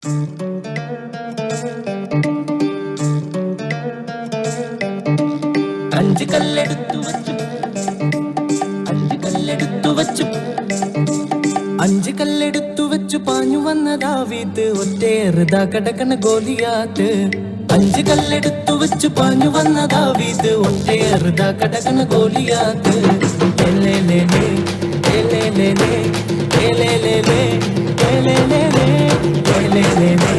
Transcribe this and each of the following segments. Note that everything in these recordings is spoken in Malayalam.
അഞ്ച് കല്ലെടുത്തു വച്ചു, അഞ്ച് കല്ലെടുത്തു വച്ചു, അഞ്ച് കല്ലെടുത്തു വെച്ചു പാഞ്ഞു വന്ന ദാവീദ് ഒറ്റേറുതാ കടക്കണ ഗോലിയാത്ത്. അഞ്ച് കല്ലെടുത്തു വെച്ചു പാഞ്ഞു വന്ന ദാവീദ് ഒറ്റേറുതാ കടക്കണ ഗോലിയാത്ത്. എലേലേലേ, എലേലേലേ, എലേലേലേ, എലേലേലേ, എലേലേലേ,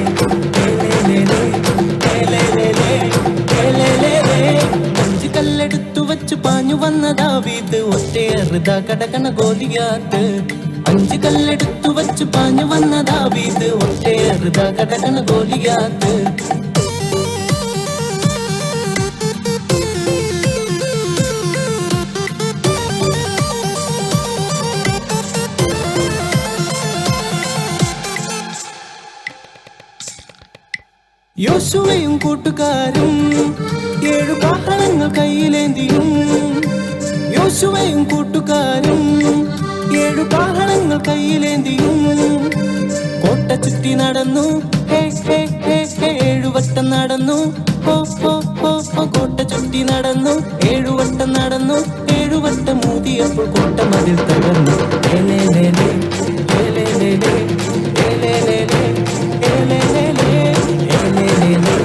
എലേലേലേ, എലേലേലേ, എലേലേലേ. അഞ്ച് കല്ലെടുത്തു വെച്ചു പാഞ്ഞു വന്ന ദാവീദ് ഒറ്റേറുതാ കടക്കണ ഗോലിയാത്ത്. അഞ്ച് കല്ലെടുത്തു വച്ചു പാഞ്ഞു വന്ന ദാവീദ് ഒറ്റേറുതാ കടക്കണ ഗോലിയാത്ത്. യോശുവയും കൂട്ടുകാരും 7 കാഹളങ്ങൾ കയ്യിലേന്തിയും, യോശുവയും കൂട്ടുകാരും 7 കാഹളങ്ങൾ കയ്യിലേന്തിയും കോട്ട ചുറ്റി നടന്നു. 7 വട്ടം നടന്നു. കോട്ട ചുറ്റി നടന്നു. 7 വട്ടം നടന്നു. 7 വട്ടം മൂതിയപ്പോൾ കോട്ട മതിൽ തകർന്നു. എലേലേലേ, എലേലേലേ, എലേലേലേ, എലേലേലേ, എലേലേലേ,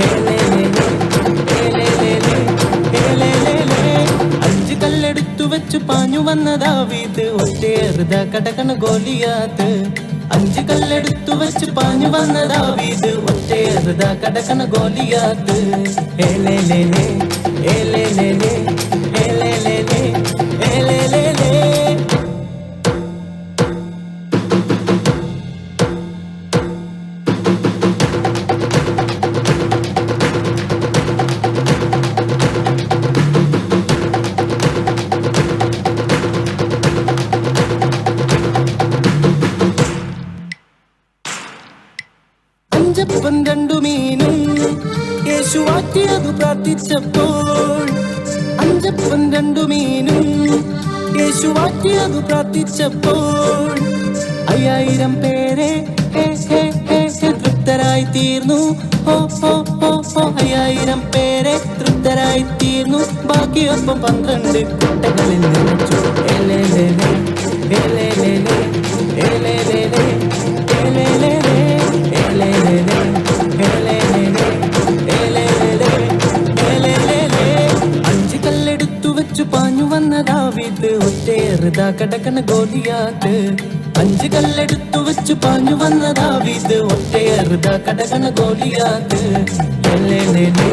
എലേലേലേ, എലേലേലേ, എലേലേലേ. അഞ്ച് കല്ലെടുത്തു വെച്ചു പാഞ്ഞു വന്ന ദാവീദ് ഒറ്റേറുതാ കടക്കണ ഗോലിയാത്ത്. അഞ്ച് കല്ലെടുത്തു വെച്ചു പാഞ്ഞു വന്ന ദാവീദ് ഒറ്റേറുതാ കടക്കണ ഗോലിയാത്ത്. എലേലേലേ, എലേലേലേ, എലേലേലേ, എലേലേലേ. അഞ്ചപ്പം 2 മീനും യേശു ആറ്റിയതു പ്രാർത്ഥിച്ചപ്പോൾ, അഞ്ചപ്പം 2 മീനും യേശു ആറ്റിയതു പ്രാർത്ഥിച്ചപ്പോൾ 5000 പേരെ തൃപ്തരായി തീർന്നു. 5000 പേരെ തൃപ്തരായി തീർന്നു. ബാക്കിയൊപ്പം 12 കുട്ടകളിൽ നിറച്ചു. എലേലേലേ, എലേലേലേ, എലേലേലേ, എലേലേലേ, എലേലേലേ, എലേലേലേ, എലേലേലേ, എലേലേലേ. അഞ്ച് കല്ലെടുത്തു വെച്ചു പാഞ്ഞു വന്ന ദാവീദ് ഒറ്റേറുതാ കടക്കണ ഗോലിയാത്ത്. അഞ്ച് കല്ലെടുത്തു വെച്ചു പാഞ്ഞു വന്ന ദാവീദ് ഒറ്റേറുതാ കടക്കണ ഗോലിയാത്ത്. എലേലേലേ,